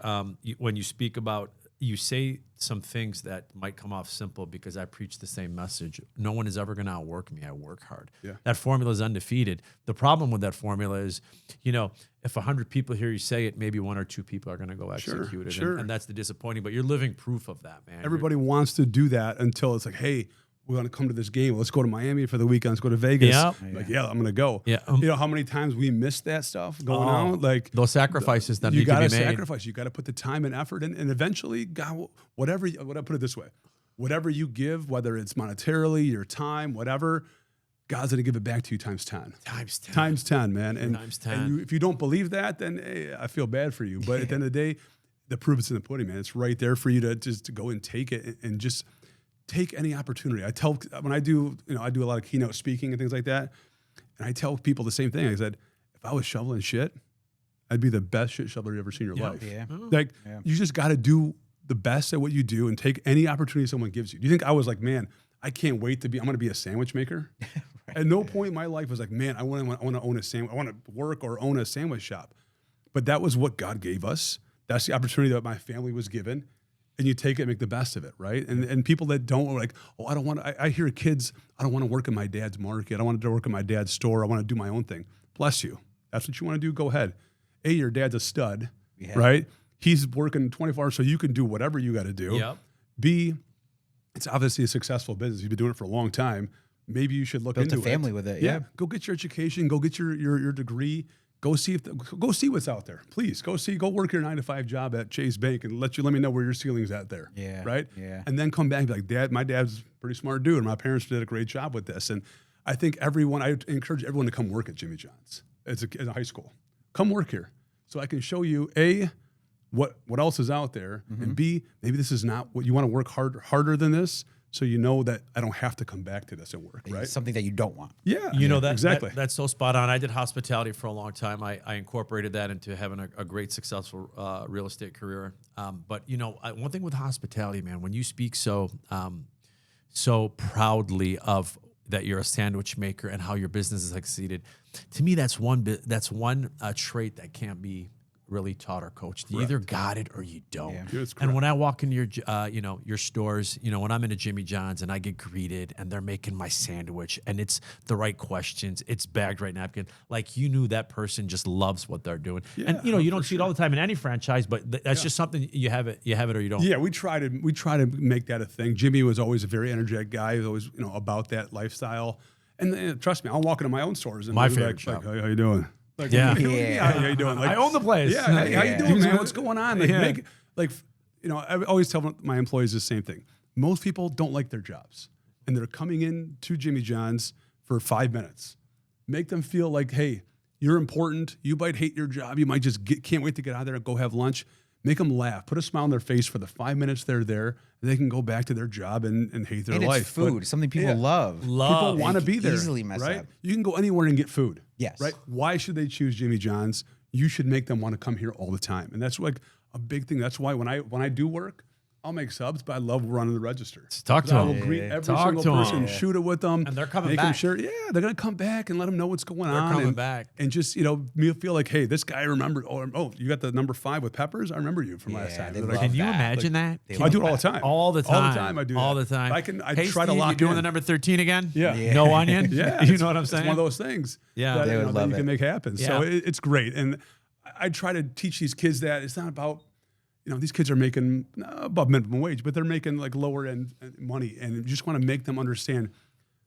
when you speak about, you say some things that might come off simple because I preach the same message. No one is ever going to outwork me. I work hard. Yeah. That formula is undefeated. The problem with that formula is, if 100 people hear you say it, maybe 1 or 2 people are going to go execute it. Sure. And that's the disappointing, but you're living proof of that, man. Everybody wants to do that until it's like, hey, we're going to come to this game. Let's go to Miami for the weekend. Let's go to Vegas. Yeah. Like, yeah, I'm going to go. Yeah. You know how many times we missed that stuff going on? Like those sacrifices that you need to be made. sacrifice. You got to put the time and effort in, and eventually, God, whatever. What I put it this way, whatever you give, whether it's monetarily, your time, whatever, God's going to give it back to you times 10. Times 10, man. And, times 10. And if you don't believe that, then hey, I feel bad for you. But at the end of the day, the proof is in the pudding, man. It's right there for you to go and take it and just take any opportunity. I tell when I do a lot of keynote speaking and things like that, and I tell people the same thing. I said, if I was shoveling shit, I'd be the best shit shoveler you've ever seen in your life. Yeah. You just got to do the best at what you do and take any opportunity someone gives you. Do you think I was like, man, I can't wait I'm going to be a sandwich maker? Right. At no point in my life was like, man, I want to own a sandwich. I want to work or own a sandwich shop. But that was what God gave us. That's the opportunity that my family was given. And you take it and make the best of it, right? And people that don't are like, oh, I don't want to, I hear kids, I don't want to work in my dad's market. I want to work in my dad's store. I want to do my own thing. Bless you. That's what you want to do. Go ahead. A, your dad's a stud, right? He's working 24 hours so you can do whatever you got to do. Yep. B, it's obviously a successful business. You've been doing it for a long time. Maybe you should look into it. Built a family with it. Yeah. Go get your education. Go get your degree. Go see what's out there. Please go work your 9-to-5 job at Chase Bank and let me know where your ceiling's at there. Yeah. Right. Yeah. And then come back and be like, Dad, my dad's a pretty smart dude. And my parents did a great job with this. And I think I encourage everyone to come work at Jimmy John's as a high school. Come work here so I can show you A, what else is out there, and B, maybe this is not what you want to work harder than this. So you know that I don't have to come back to this and work, right? It's something that you don't want. Yeah. Exactly. That's so spot on. I did hospitality for a long time. I incorporated that into having a great, successful real estate career. But one thing with hospitality, man, when you speak so proudly of that you're a sandwich maker and how your business has succeeded, to me, that's one trait that can't be really taught or coached. You either got it or you don't. Yeah. And when I walk into your stores, when I'm in a Jimmy John's and I get greeted and they're making my sandwich and it's the right questions, it's bagged right napkin, like you knew that person just loves what they're doing. Yeah, and you don't see it all the time in any franchise, but that's just something you have it or you don't. Yeah, we try to make that a thing. Jimmy was always a very energetic guy. He was always about that lifestyle. And trust me, I'll walk into my own stores and my they'll be favorite shop. How you doing? Like, Yeah. How you doing? Like, I own the place. Yeah, hey, how you doing, man? What's going on? I always tell my employees the same thing. Most people don't like their jobs, and they're coming in to Jimmy John's for 5 minutes. Make them feel like, hey, you're important. You might hate your job. You might just can't wait to get out there and go have lunch. Make them laugh. Put a smile on their face for the 5 minutes they're there. And they can go back to their job and hate their life. It's food, something people love. People want to be there. Easily mess right? up. You can go anywhere and get food. Yes. Right? Why should they choose Jimmy John's? You should make them want to come here all the time. And that's like a big thing. That's why when I do work, I'll make subs, but I love running the register. Talk to I will them. greet every Talk single to 'em. person, shoot it with them. And they're coming make them back. sure, they're going to come back and let them know what's going They're on. coming and, back. And just, me feel like, hey, this guy remembered. Oh, you got the number 5 with peppers? I remember you from last time. they They're love like, Can you that. imagine that? I do it all the time. All the time. All the time I do All that. the time. I Hey, try to Steve, lock you doing in. the number 13 again? Yeah. No onion? Yeah. You know what I'm saying? It's one of those things Yeah. that, They would that love you can it. make happen. So Yeah. it's great. And I try to teach these kids that it's not about, these kids are making above minimum wage, but they're making like lower end money. And you just want to make them understand,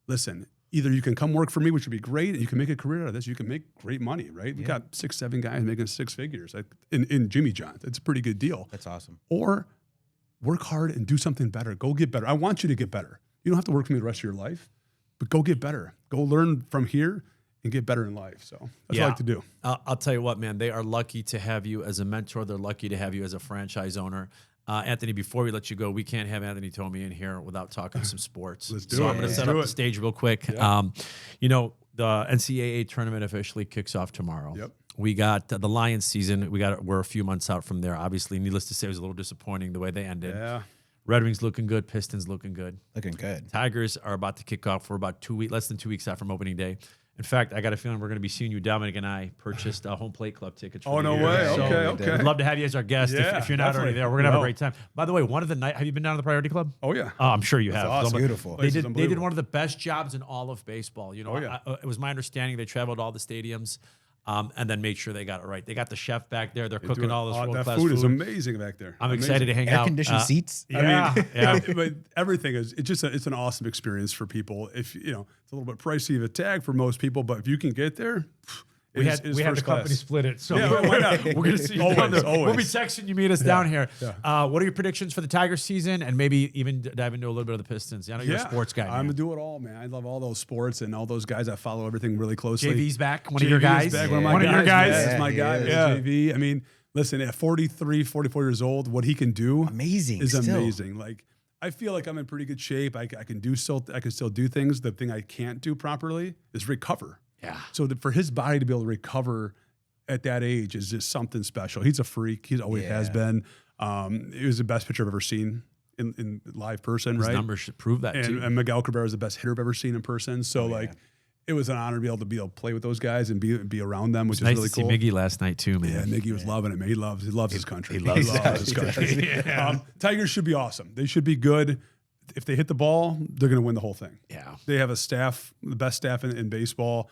listen, either you can come work for me, which would be great, and you can make a career out of this. You can make great money, right? We got 6, 7 guys making 6 figures in Jimmy John's. It's a pretty good deal. That's awesome. Or work hard and do something better. Go get better. I want you to get better. You don't have to work for me the rest of your life, but go get better. Go learn from here and get better in life. So that's what I like to do. I'll tell you what, man, they are lucky to have you as a mentor. They're lucky to have you as a franchise owner. Anthony, before we let you go, we can't have Anthony Tomey in here without talking some sports. Let's do so it. I'm going to Let's set do up it. the stage real quick. Yeah. The NCAA tournament officially kicks off tomorrow. Yep. We got the Lions season. We're a few months out from there. Obviously, needless to say, it was a little disappointing the way they ended. Yeah. Red Wings looking good. Pistons looking good. Looking good. Tigers are about to kick off for about less than 2 weeks out from opening day. In fact, I got a feeling we're going to be seeing you. Dominic and I purchased home plate club tickets. For Oh, the no year. way. So Okay. I'd love to have you as our guest Yeah, if you're not already definitely. there. We're going to have a No. great time. By the way, one of the night, have you been down to the Priority Club? Oh, yeah. Oh, I'm sure you have. awesome. Beautiful. They Place is did unbelievable. one of the best jobs in all of baseball. Oh, yeah. It was my understanding they traveled all the stadiums and then made sure they got it right. They got the chef back there. They're cooking all this world-class that food is amazing back there. I'm Amazing. excited to hang Air out. conditioned seats. Yeah, yeah. But everything is it's an awesome experience for people. If it's a little bit pricey of a tag for most people, but if you can get there, We had the first company class. split it, so Yeah, why not? we're going to see you Always, down there. We'll be always. texting you, meet us down here. yeah. What are your predictions for the Tigers season, and maybe even dive into a little bit of the Pistons? I know you're a sports guy. I'm Man. gonna do it all, man. I love all those sports and all those guys. I follow everything really closely. JV's back, one of your JV guys. is back, One one of of your my guys. guys. Yeah, That's my he guy. is. Yeah. JV. I mean, listen, at 43, 44 years old, what he can do Amazing. is still. amazing. Like, I feel like I'm in pretty good shape. I can still do things. The thing I can't do properly is recover. Yeah. So for his body to be able to recover at that age is just something special. He's a freak. He always has been. He was the best pitcher I've ever seen in live person, His right? numbers should prove that too. And Miguel Cabrera is the best hitter I've ever seen in person. So it was an honor to be able to play with those guys and be around them, which is Nice really to see cool. Miggy last night too, man. Yeah, Miggy was loving it, man. He loves his country. he loves his country. Tigers should be awesome. They should be good. If they hit the ball, they're going to win the whole thing. Yeah. They have a staff, the best staff in baseball.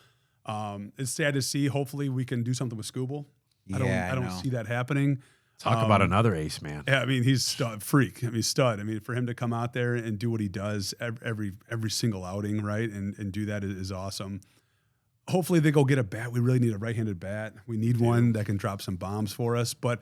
It's sad to see. Hopefully, we can do something with Scooble. I don't know. see that happening. Talk about another ace, man. Yeah, I mean, he's freak. I mean, stud. I mean, for him to come out there and do what he does every single outing, right, and do that is awesome. Hopefully, they go get a bat. We really need a right-handed bat. We need one that can drop some bombs for us. But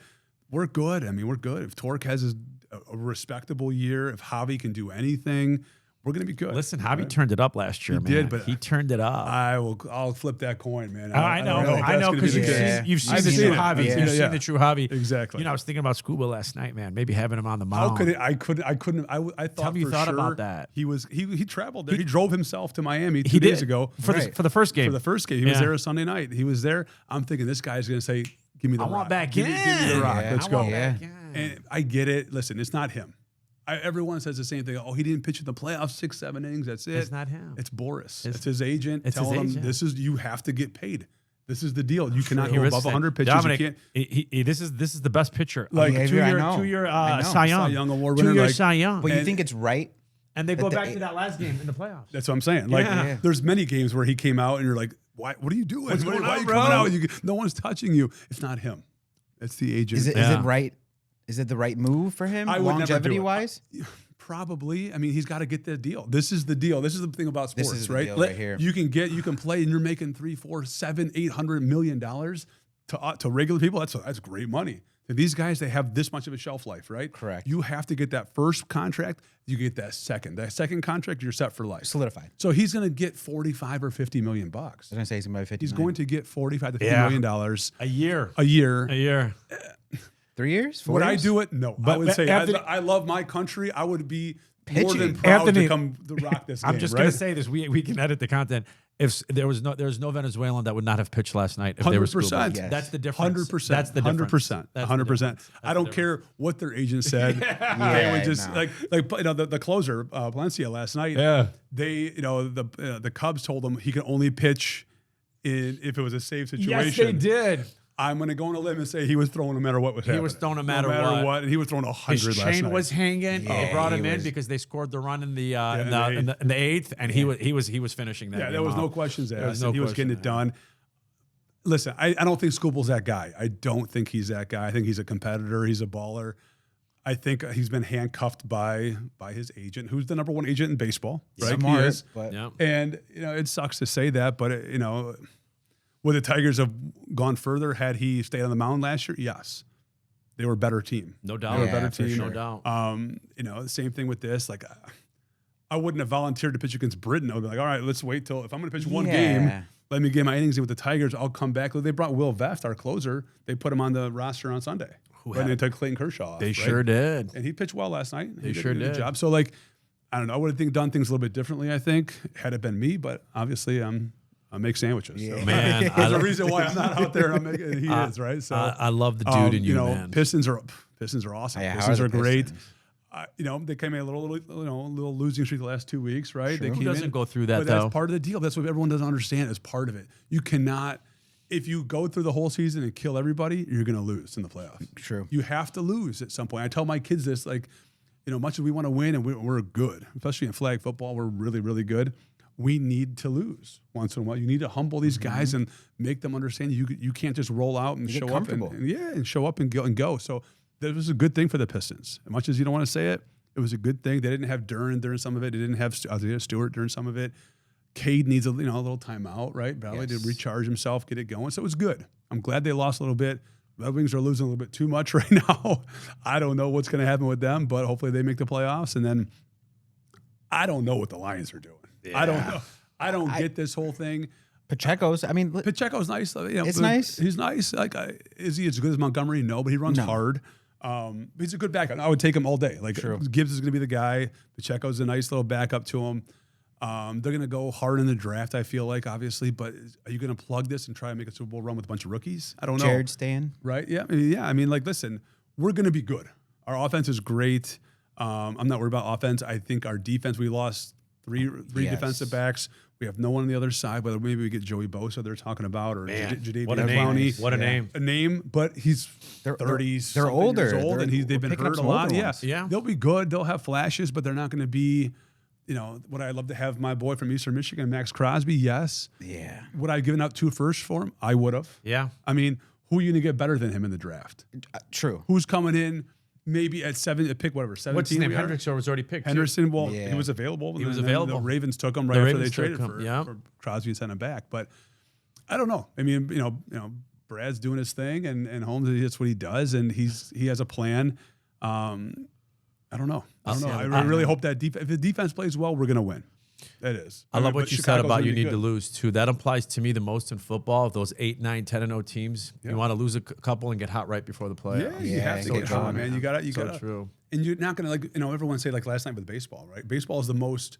we're good. I mean, we're good. If Torque has a respectable year, if Javi can do anything, we're going to be good. Listen, Javi turned it up last year, He man. did, but he turned it up. I'll flip that coin, man. I know, don't if I that's know, gonna be because the case. you've seen I've the seen true it. Javi. Yeah, You've seen yeah. the true Javi. Exactly. I was thinking about Scuba last night, man. Maybe having him on the mound. How could it? I couldn't. I thought Tell me you for thought sure about that. He traveled there. He drove himself to Miami 2 He days did. ago for the first game. For the first game, he was Yeah. there a Sunday night. He was there. I'm thinking this guy's going to say, "Give me the I rock. want back give in. Me, give me the rock. Yeah. Let's I go." want Yeah. back in. And I get it. Listen, it's not him. Everyone says the same thing. Oh, he didn't pitch in the playoffs 6-7 innings. That's it. It's not him. It's Boris. It's- It's his agent. it's his telling him agent. this is you have to get paid. This is the deal. You cannot He go risks above it. 100 pitches. Dominic, You can't. this is the best pitcher. Like, Yeah, I know. two-year I know. Cy Young. Cy Young award winner, Two-year like- Cy Young. But you And- think it's right? And they go the back eight- to that last game in the playoffs. That's what I'm saying. Like, Yeah. there's many games where he came out and you're like, "Why? What are you doing? What's going Why are on, you bro? coming out? No one's touching you." It's not him. It's the agent. Is it Yeah. right? Is it the right move for him, I would never do longevity it. wise? Probably. I mean, he's got to get the deal. This is the deal. This is the thing about This sports, is the right? deal right here. You can play, and you're making $3, $4, $7, $800 million to regular people. That's great money. To these guys, they have this much of a shelf life, right? Correct. You have to get that first contract. You get that second. That second contract, you're set for life. Solidified. So he's going to get 45 or 50 million bucks. I was gonna say he's gonna be 50. He's going to get 45 to 50 Yeah. million dollars A year. a year. A year. 3 years. 4 Would I years? do it? No. But- I would but say Anthony- I love my country. I would be more than Pitching. proud Anthony- to come to rock this game. I'm just right? going to say this. We can edit the content. If there's no Venezuelan that would not have pitched last night if they were 100%. schoolboys. Yes. That's the difference. 100%. That's the difference. 100%. That's the 100%. difference. I don't care what their agent said. They would just the closer Palencia last night. Yeah. They the Cubs told him he could only pitch if it was a safe situation. Yes, they did. I'm going to go on a limb and say he was throwing no matter what was happening. He was throwing no matter what. And he was throwing 100 His last chain night. was hanging. Yeah, They brought him he in was- because they scored the run in the in the eighth, and he was finishing that. Yeah, game there was no off. questions There was asked. no And he was getting it question, done. Listen, I don't think Scooble's that guy. I don't think he's that guy. I think he's a competitor. He's a baller. I think he's been handcuffed by his agent, who's the number one agent in baseball, right? Smart, He is. but Yeah. And it sucks to say that, but would the Tigers have gone further had he stayed on the mound last year? Yes, they were a better team. No They doubt. were a Yeah, better for team. sure. No doubt. The same thing with this. Like, I wouldn't have volunteered to pitch against Britain. I would be like, all right, let's wait till if I'm going to pitch one game. Let me get my innings in with the Tigers. I'll come back. They brought Will Veft, our closer. They put him on the roster on Sunday. And they took Clayton Kershaw off. They right? sure did. And he pitched well last night. He sure a good did. job. So, like, I don't know. I would have done things a little bit differently, I think, had it been me. But obviously, I make sandwiches. So. Man, There's a reason why I'm not out there. He is, right? So I love the dude in you, man. Pistons are awesome. Yeah, how Pistons are are the great. Pistons? They came in a little losing streak the last 2 weeks, right? Sure. They Who came doesn't in, go through that, but though? that's part of the deal. That's what everyone doesn't understand. Is part of it. You cannot, if you go through the whole season and kill everybody, you're going to lose in the playoffs. True. You have to lose at some point. I tell my kids this, like, much as we want to win and we're good, especially in flag football, we're really, really good. We need to lose once in a while. You need to humble these guys and make them understand you can't just roll out and show up and show up and go. So that was a good thing for the Pistons. As much as you don't want to say it, it was a good thing. They didn't have Duran during some of it. They didn't have Isaiah Stewart during some of it. Cade needs a little timeout, right? Valley to recharge himself, get it going. So it was good. I'm glad they lost a little bit. Red Wings are losing a little bit too much right now. I don't know what's going to happen with them, but hopefully they make the playoffs. And then I don't know what the Lions are doing. Yeah. I don't know. I don't get this whole thing. Pacheco's. I mean, Pacheco's nice. It's nice. He's nice. Like, is he as good as Montgomery? No, but he runs hard. He's a good backup. I would take him all day. Like, Gibbs is going to be the guy. Pacheco's a nice little backup to him. They're going to go hard in the draft, I feel like, obviously. But are you going to plug this and try and make a Super Bowl run with a bunch of rookies? I don't know. Jared staying. Right? Yeah. I mean, like, listen, we're going to be good. Our offense is great. I'm not worried about offense. I think our defense, we lost three defensive backs. We have no one on the other side, whether maybe we get Joey Bosa they're talking about or Jadeveon Clowney. What a name. A name, but he's 30s. They're older. Years old, and they've been hurt a lot. Yeah. They'll be good. They'll have flashes, but they're not going to be, what I'd love to have my boy from Eastern Michigan, Max Crosby, yes. Yeah. Would I have given up 2 firsts for him? I would have. Yeah. I mean, who are you going to get better than him in the draft? True. Who's coming in maybe at 7, pick whatever, 17? What's his name? Hendrickson was already picked. Henderson, he was available. He was and then available. The Ravens took him right after they traded for Crosby and sent him back. But I don't know. I mean, Brad's doing his thing, and Holmes, that's what he does, and he has a plan. I don't know. I really hope that if the defense plays well, we're going to win. That is. I love what you said about you need good. to lose too. That applies to me the most in football. Those 8, 9, 10-0 teams, you want to lose a couple and get hot right before the playoffs. Yeah, you have to get hot, man. You got to. True. And you're not going to everyone say like last night with baseball, right? Baseball is the most.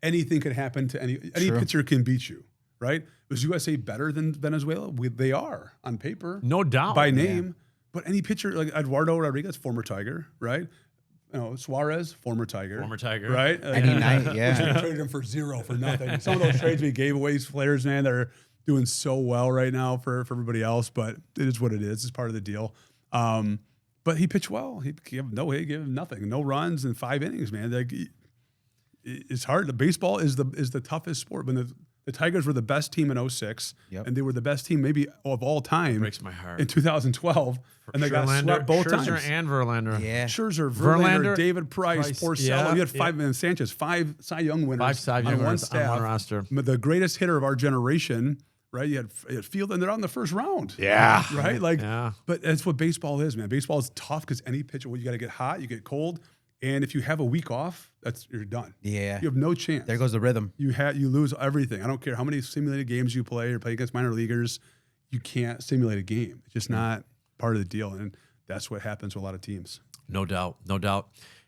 Anything could happen to any pitcher can beat you, right? Was USA better than Venezuela? They are on paper, No doubt. by name. But any pitcher like Eduardo Rodriguez, former Tiger, right? Suarez, former Tiger. Right? Any night, yeah. We traded him for 0 for nothing. Some of those trades we gave away, players, man, they're doing so well right now for everybody else, but it is what it is. It's part of the deal. But he pitched well. He gave him nothing. No runs in 5 innings, man. Like, it's hard. The baseball is the toughest sport. When the Tigers were the best team in 06, and they were the best team maybe of all time. Breaks my heart. In 2012, and they got swept both times. Scherzer and Verlander. Yeah. Scherzer, Verlander, David Price, Porcello. Yeah, you had 5 and Sanchez, 5 Cy Young winners. 5 Cy Young on one winners staff. on one roster. The greatest hitter of our generation, right? You had Field, and they're out in the first round. Yeah. Right? Like, Yeah. But that's what baseball is, man. Baseball is tough because any pitcher, you got to get hot, you get cold, and if you have a week off, you're done. Yeah. You have no chance. There goes the rhythm. You lose everything. I don't care how many simulated games you play or play against minor leaguers. You can't simulate a game. It's just not part of the deal, and that's what happens with a lot of teams. No doubt.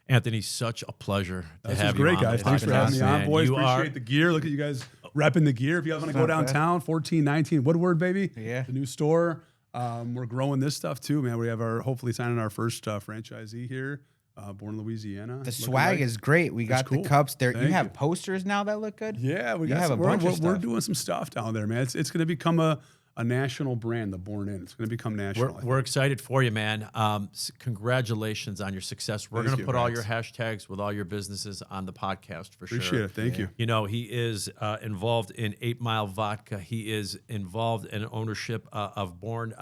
Anthony, such a pleasure to have you great, on guys. the Thanks for having me podcast, on, man. boys. You Appreciate the gear. Look at you guys repping the gear. If you guys want to go downtown, 1419 Woodward, baby. Yeah. The new store. We're growing this stuff too, man. We have hopefully signing our first franchisee here, born in Louisiana. The swag is great. We got cool. the cups there. Thank you have you. posters now that look good. Yeah, we have a bunch of stuff. We're doing some stuff down there, man. It's going to become a national brand, the Born In. It's going to become national. We're excited for you, man. Congratulations on your success. We're going to put all your hashtags with all your businesses on the podcast for sure. Appreciate it. Thank you. You know, he is involved in 8 Mile Vodka. He is involved in ownership of Born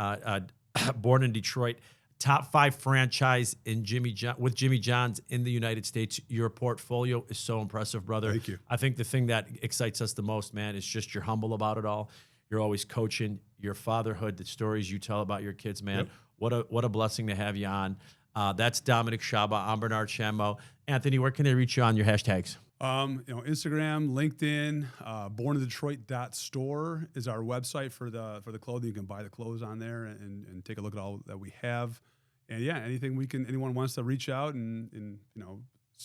in Detroit. Top 5 franchise in Jimmy John's in the United States. Your portfolio is so impressive, brother. Thank you. I think the thing that excites us the most, man, is just you're humble about it all. You're always coaching, your fatherhood, the stories you tell about your kids, man. Yep. What a blessing to have you on. That's Dominic Shaba. I'm Bernard Shamow. Anthony, where can they reach you on your hashtags? Instagram, LinkedIn, bornindetroit.store is our website for the clothing. You can buy the clothes on there and take a look at all that we have. And yeah, anyone wants to reach out and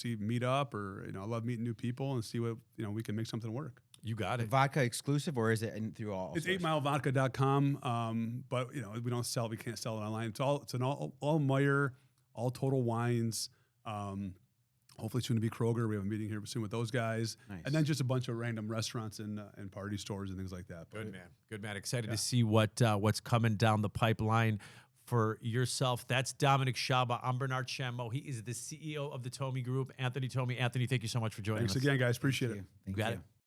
meet up, or I love meeting new people and see what we can make something work. You got it. Vodka exclusive, or is it through all? It's 8milevodka.com. But we don't sell it. We can't sell it online. It's an all Meyer, all Total Wines. Hopefully soon to be Kroger. We have a meeting here soon with those guys. Nice. And then just a bunch of random restaurants and party stores and things like that. Good man. Good man. Excited to see what's coming down the pipeline for yourself. That's Dominic Shaba. I'm Bernard Shamow. He is the CEO of the Tomey Group. Anthony Tomey. Anthony, thank you so much for joining us. Thanks again, guys. Appreciate it. Thank you. Got you. it.